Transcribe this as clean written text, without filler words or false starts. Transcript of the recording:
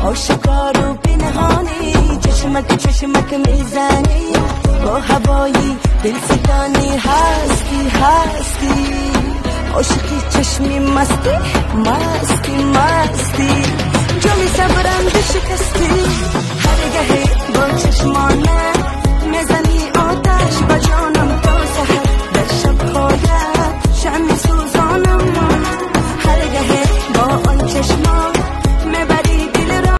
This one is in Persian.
آشکار و پنهانی، چشمک میزنی با هوایی دلستانی، هستی عاشقی چشمی مستی مستی مستی جو می صبر